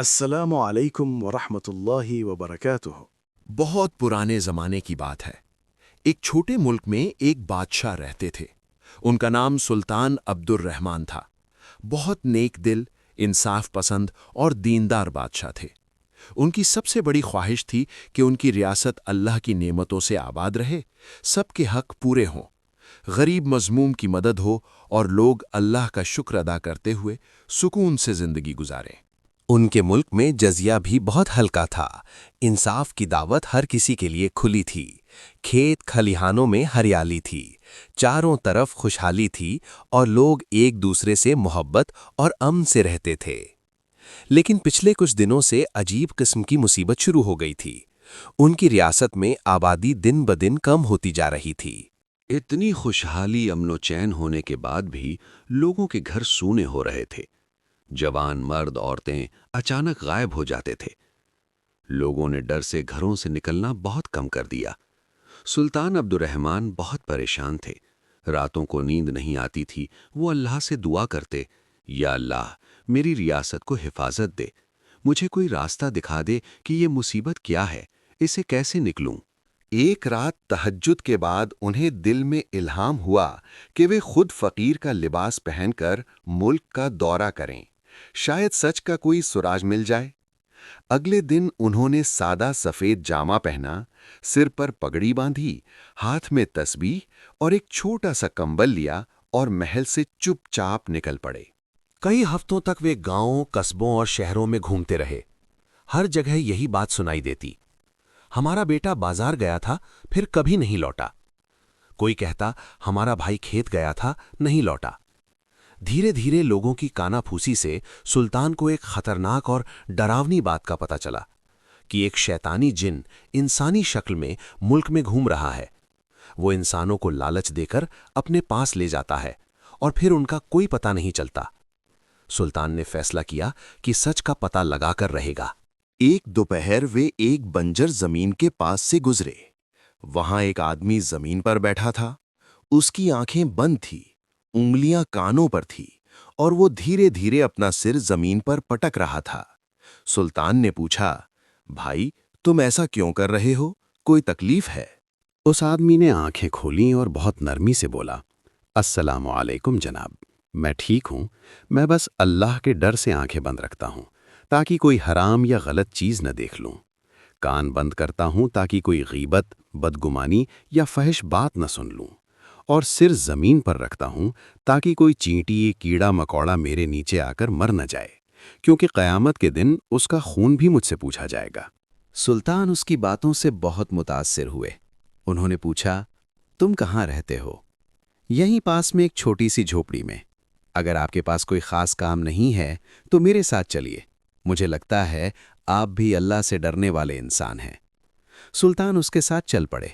السلام علیکم ورحمۃ اللہ وبرکاتہ۔ بہت پرانے زمانے کی بات ہے۔ ایک چھوٹے ملک میں ایک بادشاہ رہتے تھے۔ ان کا نام سلطان عبد الرحمن تھا۔ بہت نیک دل، انصاف پسند اور دیندار بادشاہ تھے۔ ان کی سب سے بڑی خواہش تھی کہ ان کی ریاست اللہ کی نعمتوں سے آباد رہے، سب کے حق پورے ہوں، غریب مظلوم کی مدد ہو اور لوگ اللہ کا شکر ادا کرتے ہوئے سکون سے زندگی گزاریں۔ ان کے ملک میں جزیہ بھی بہت ہلکا تھا۔ انصاف کی دعوت ہر کسی کے لیے کھلی تھی۔ کھیت کھلیہانوں میں ہریالی تھی، چاروں طرف خوشحالی تھی اور لوگ ایک دوسرے سے محبت اور امن سے رہتے تھے۔ لیکن پچھلے کچھ دنوں سے عجیب قسم کی مصیبت شروع ہو گئی تھی۔ ان کی ریاست میں آبادی دن بدن کم ہوتی جا رہی تھی۔ اتنی خوشحالی امن و چین ہونے کے بعد بھی لوگوں کے گھر سونے ہو رہے تھے۔ جوان مرد عورتیں اچانک غائب ہو جاتے تھے۔ لوگوں نے ڈر سے گھروں سے نکلنا بہت کم کر دیا۔ سلطان عبد الرحمن بہت پریشان تھے۔ راتوں کو نیند نہیں آتی تھی۔ وہ اللہ سے دعا کرتے، یا اللہ میری ریاست کو حفاظت دے، مجھے کوئی راستہ دکھا دے کہ یہ مصیبت کیا ہے، اسے کیسے نکلوں۔ ایک رات تہجد کے بعد انہیں دل میں الہام ہوا کہ وہ خود فقیر کا لباس پہن کر ملک کا دورہ کریں، شاید سچ کا کوئی سراج مل جائے۔ اگلے دن انہوں نے سادہ سفید جامہ پہنا، سر پر پگڑی باندھی، ہاتھ میں تسبیح اور ایک چھوٹا سا کمبل لیا اور محل سے چپ چاپ نکل پڑے۔ کئی ہفتوں تک وہ گاؤں، قصبوں اور شہروں میں گھومتے رہے۔ ہر جگہ یہی بات سنائی دیتی، ہمارا بیٹا بازار گیا تھا، پھر کبھی نہیں لوٹا۔ کوئی کہتا ہمارا بھائی کھیت گیا تھا، نہیں لوٹا۔ دھیرے دھیرے لوگوں کی کانا پھوسی سے سلطان کو ایک خطرناک اور ڈراونی بات کا پتہ چلا کہ ایک شیطانی جن انسانی شکل میں ملک میں گھوم رہا ہے۔ وہ انسانوں کو لالچ دے کر اپنے پاس لے جاتا ہے اور پھر ان کا کوئی پتہ نہیں چلتا۔ سلطان نے فیصلہ کیا کہ سچ کا پتہ لگا کر رہے گا۔ ایک دوپہر وہ ایک بنجر زمین کے پاس سے گزرے۔ وہاں ایک آدمی زمین پر بیٹھا تھا۔ اس کی آنکھیں بند تھی، انگلیاں کانوں پر تھی اور وہ دھیرے دھیرے اپنا سر زمین پر پٹک رہا تھا۔ سلطان نے پوچھا، بھائی تم ایسا کیوں کر رہے ہو؟ کوئی تکلیف ہے؟ اس آدمی نے آنکھیں کھولیں اور بہت نرمی سے بولا، السلام علیکم جناب، میں ٹھیک ہوں، میں بس اللہ کے ڈر سے آنکھیں بند رکھتا ہوں تاکہ کوئی حرام یا غلط چیز نہ دیکھ لوں۔ کان بند کرتا ہوں تاکہ کوئی غیبت، بدگمانی یا فحش بات نہ سن لوں، اور سر زمین پر رکھتا ہوں تاکہ کوئی چینٹی، کیڑا مکوڑا میرے نیچے آ کر مر نہ جائے، کیونکہ قیامت کے دن اس کا خون بھی مجھ سے پوچھا جائے گا۔ سلطان اس کی باتوں سے بہت متاثر ہوئے۔ انہوں نے پوچھا، تم کہاں رہتے ہو؟ یہیں پاس میں ایک چھوٹی سی جھوپڑی میں۔ اگر آپ کے پاس کوئی خاص کام نہیں ہے تو میرے ساتھ چلیے، مجھے لگتا ہے آپ بھی اللہ سے ڈرنے والے انسان ہیں۔ سلطان اس کے ساتھ چل پڑے۔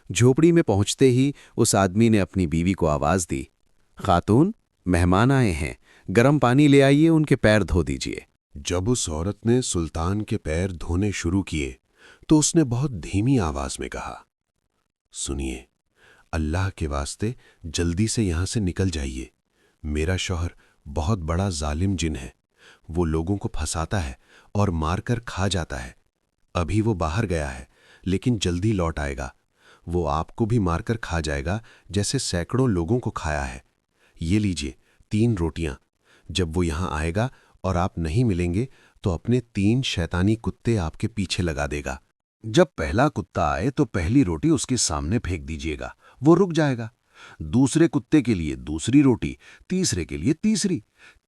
جھوپڑی میں پہنچتے ہی اس آدمی نے اپنی بیوی کو آواز دی، خاتون مہمان آئے ہیں، گرم پانی لے آئیے، ان کے پیر دھو دیجیے۔ جب اس عورت نے سلطان کے پیر دھونے شروع کیے تو اس نے بہت دھیمی آواز میں کہا، سنیے، اللہ کے واسطے جلدی سے یہاں سے نکل جائیے، میرا شوہر بہت بڑا ظالم جن ہے، وہ لوگوں کو پھنساتا ہے اور مار کر کھا جاتا ہے۔ ابھی وہ باہر گیا ہے لیکن جلدی لوٹ آئے گا، وہ آپ کو بھی مار کر کھا جائے گا جیسے سینکڑوں لوگوں کو کھایا ہے۔ یہ لیجئے 3 روٹیاں، جب وہ یہاں آئے گا اور آپ نہیں ملیں گے تو اپنے 3 شیطانی کتے آپ کے پیچھے لگا دے گا۔ جب پہلا کتا آئے تو پہلی روٹی اس کے سامنے پھینک دیجیے گا، وہ رک جائے گا۔ دوسرے کتے کے لیے دوسری روٹی، تیسرے کے لیے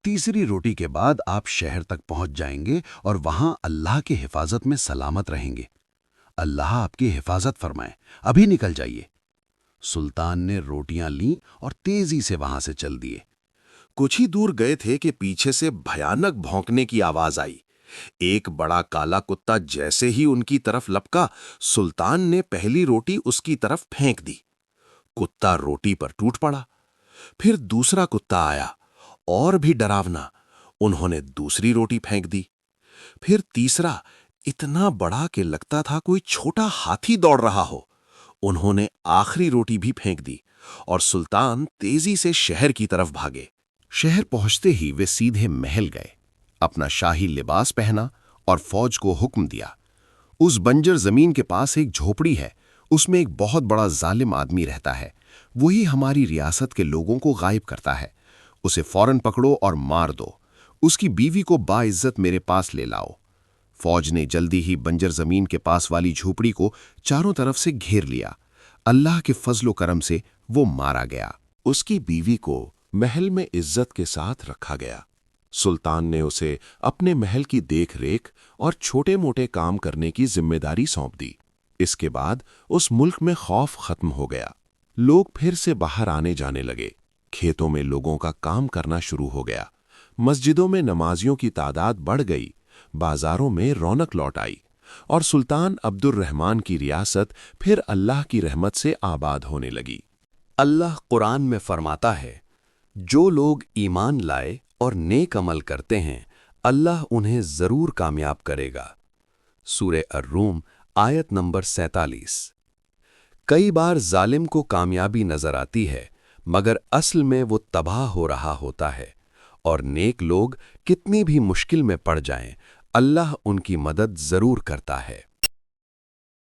تیسری روٹی کے بعد آپ شہر تک پہنچ جائیں گے اور وہاں اللہ کی حفاظت میں سلامت رہیں گے۔ اللہ آپ کی حفاظت فرمائے، ابھی نکل جائیے۔ سلطان نے روٹیاں لیں اور تیزی سے وہاں سے چل دیے۔ کچھ ہی دور گئے تھے کہ پیچھے سے بھیانک بھونکنے کی آواز آئی۔ ایک بڑا کالا کتا جیسے ہی ان کی طرف لپکا، سلطان نے پہلی روٹی اس کی طرف پھینک دی۔ کتا روٹی پر ٹوٹ پڑا۔ پھر دوسرا کتا آیا، اور بھی ڈراونا، انہوں نے دوسری روٹی پھینک دی۔ پھر تیسرا، اتنا بڑا کہ لگتا تھا کوئی چھوٹا ہاتھی دوڑ رہا ہو، انہوں نے آخری روٹی بھی پھینک دی، اور سلطان تیزی سے شہر کی طرف بھاگے۔ شہر پہنچتے ہی وہ سیدھے محل گئے۔ اپنا شاہی لباس پہنا اور فوج کو حکم دیا، اس بنجر زمین کے پاس ایک جھوپڑی ہے، اس میں ایک بہت بڑا ظالم آدمی رہتا ہے، وہی ہماری ریاست کے لوگوں کو غائب کرتا ہے، اسے فوراً پکڑو اور مار دو، اس کی بیوی کو باعزت میرے پاس لے لاؤ۔ فوج نے جلدی ہی بنجر زمین کے پاس والی جھوپڑی کو چاروں طرف سے گھیر لیا۔ اللہ کے فضل و کرم سے وہ مارا گیا۔ اس کی بیوی کو محل میں عزت کے ساتھ رکھا گیا۔ سلطان نے اسے اپنے محل کی دیکھ ریکھ اور چھوٹے موٹے کام کرنے کی ذمہ داری سونپ دی۔ اس کے بعد اس ملک میں خوف ختم ہو گیا، لوگ پھر سے باہر آنے جانے لگے، کھیتوں میں لوگوں کا کام کرنا شروع ہو گیا، مسجدوں میں نمازیوں کی تعداد بڑھ گئی، بازاروں میں رونق لوٹ آئی، اور سلطان عبد الرحمن کی ریاست پھر اللہ کی رحمت سے آباد ہونے لگی۔ اللہ قرآن میں فرماتا ہے، جو لوگ ایمان لائے اور نیک عمل کرتے ہیں اللہ انہیں ضرور کامیاب کرے گا۔ سورہ الروم آیت نمبر 47۔ کئی بار ظالم کو کامیابی نظر آتی ہے مگر اصل میں وہ تباہ ہو رہا ہوتا ہے، اور نیک لوگ کتنی بھی مشکل میں پڑ جائیں اللہ ان کی مدد ضرور کرتا ہے۔